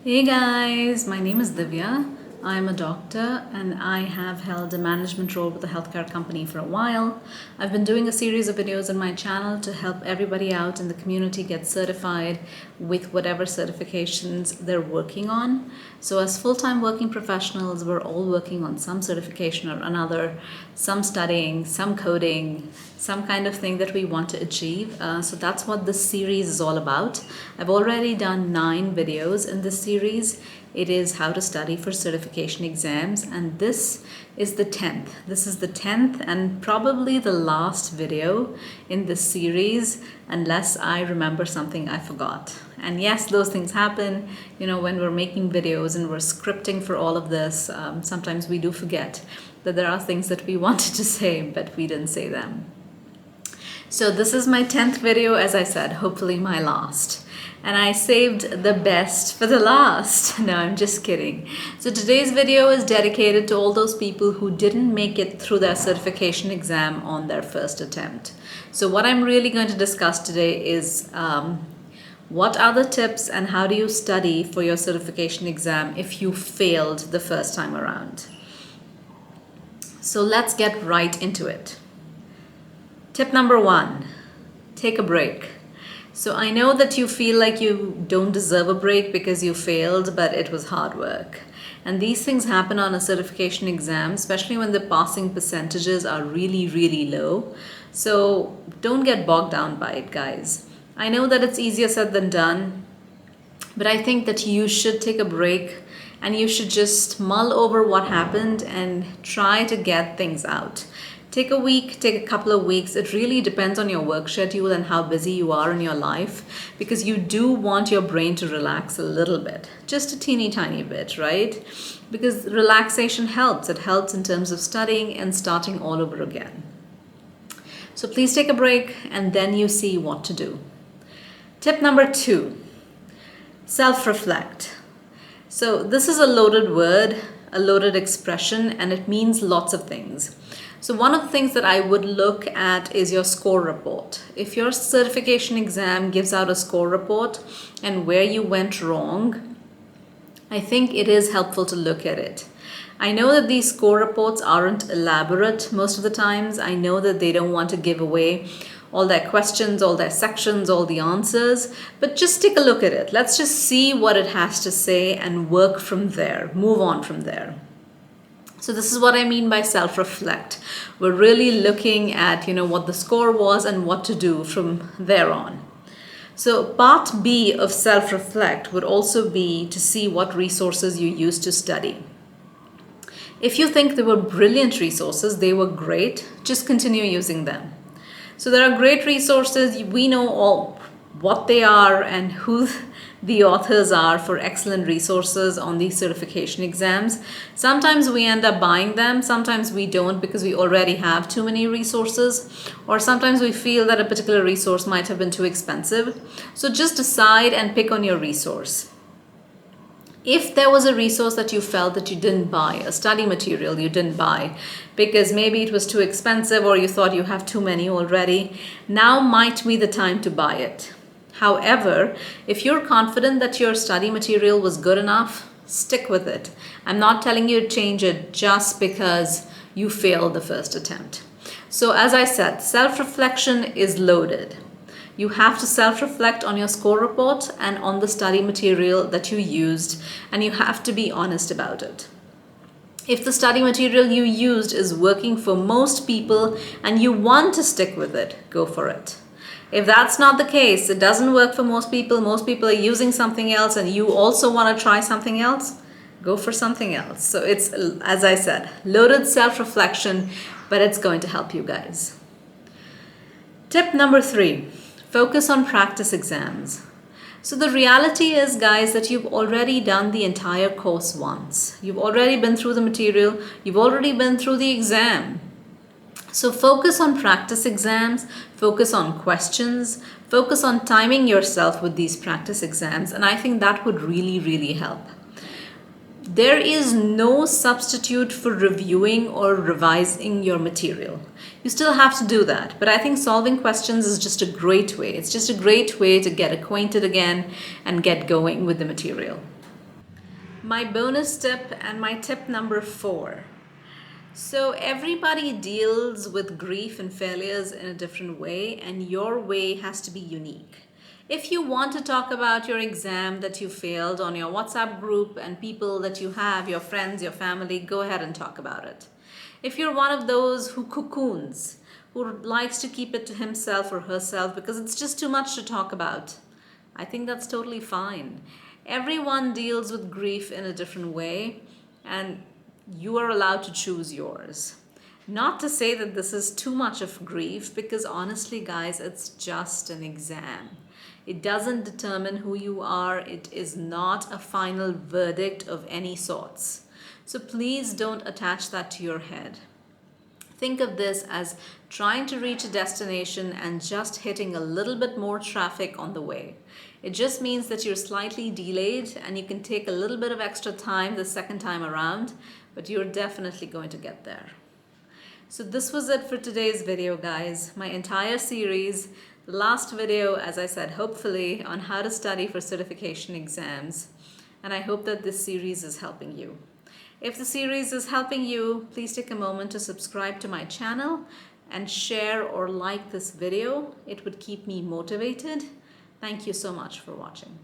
Hey guys, my name is Divya. I'm a doctor and I have held a management role with a healthcare company for a while. I've been doing a series of videos on my channel to help everybody out in the community get certified with whatever certifications they're working on. So, as full time working professionals, we're all working on some certification or another, some studying, some coding, some kind of thing that we want to achieve. So that's what this series is all about. I've already done 9 videos in this series. It is how to study for certification exams, and this is the 10th. This is the 10th and probably the last video in this series, unless I remember something I forgot. And yes, those things happen, when we're making videos and we're scripting for all of this. Sometimes we do forget that there are things that we wanted to say, but we didn't say them. So this is my 10th video, as I said, hopefully my last. And I saved the best for the last. No, I'm just kidding. So today's video is dedicated to all those people who didn't make it through their certification exam on their first attempt. So what I'm really going to discuss today is what are the tips and how do you study for your certification exam if you failed the first time around. So let's get right into it. Tip number 1, take a break. So I know that you feel like you don't deserve a break because you failed, but it was hard work. And these things happen on a certification exam, especially when the passing percentages are really, really low. So don't get bogged down by it, guys. I know that it's easier said than done, but I think that you should take a break and you should just mull over what happened and try to get things out. Take a week, take a couple of weeks. It really depends on your work schedule and how busy you are in your life, because you do want your brain to relax a little bit, just a teeny tiny bit, right? Because relaxation helps. It helps in terms of studying and starting all over again. So please take a break and then you see what to do. Tip number 2, self-reflect. So this is a loaded word, a loaded expression, and it means lots of things. So one of the things that I would look at is your score report. If your certification exam gives out a score report and where you went wrong, I think it is helpful to look at it. I know that these score reports aren't elaborate most of the times. I know that they don't want to give away all their questions, all their sections, all the answers, but just take a look at it. Let's just see what it has to say and work from there, move on from there. So this is what I mean by self-reflect. We're really looking at, what the score was and what to do from there on. So part B of self-reflect would also be to see what resources you used to study. If you think they were brilliant resources, they were great, just continue using them. So there are great resources. We know all what they are and who the authors are for excellent resources on these certification exams. Sometimes we end up buying them, sometimes we don't because we already have too many resources, or sometimes we feel that a particular resource might have been too expensive. So just decide and pick on your resource. If there was a resource that you felt that you didn't buy, a study material you didn't buy because maybe it was too expensive or you thought you have too many already, now might be the time to buy it. However, if you're confident that your study material was good enough, stick with it. I'm not telling you to change it just because you failed the first attempt. So as I said, self-reflection is loaded. You have to self-reflect on your score report and on the study material that you used, and you have to be honest about it. If the study material you used is working for most people and you want to stick with it, go for it. If that's not the case, it doesn't work for most people are using something else and you also want to try something else, go for something else. So it's, as I said, loaded self-reflection, but it's going to help you guys. Tip number 3, focus on practice exams. So the reality is, guys, that you've already done the entire course once. You've already been through the material, you've already been through the exam. So focus on practice exams, focus on questions, focus on timing yourself with these practice exams, and I think that would really, really help. There is no substitute for reviewing or revising your material. You still have to do that, but I think solving questions is just a great way. It's just a great way to get acquainted again and get going with the material. My bonus tip and my tip number 4. So, everybody deals with grief and failures in a different way, and your way has to be unique. If you want to talk about your exam that you failed on your WhatsApp group and people that you have, your friends, your family, go ahead and talk about it. If you're one of those who cocoons, who likes to keep it to himself or herself because it's just too much to talk about, I think that's totally fine. Everyone deals with grief in a different way, and you are allowed to choose yours. Not to say that this is too much of grief, because honestly, guys, it's just an exam. It doesn't determine who you are, it is not a final verdict of any sorts. So please don't attach that to your head. Think of this as trying to reach a destination and just hitting a little bit more traffic on the way. It just means that you're slightly delayed and you can take a little bit of extra time the second time around, but you're definitely going to get there. So this was it for today's video, guys. My entire series, the last video, as I said, hopefully on how to study for certification exams. And I hope that this series is helping you. If the series is helping you, please take a moment to subscribe to my channel and share or like this video. It would keep me motivated. Thank you so much for watching.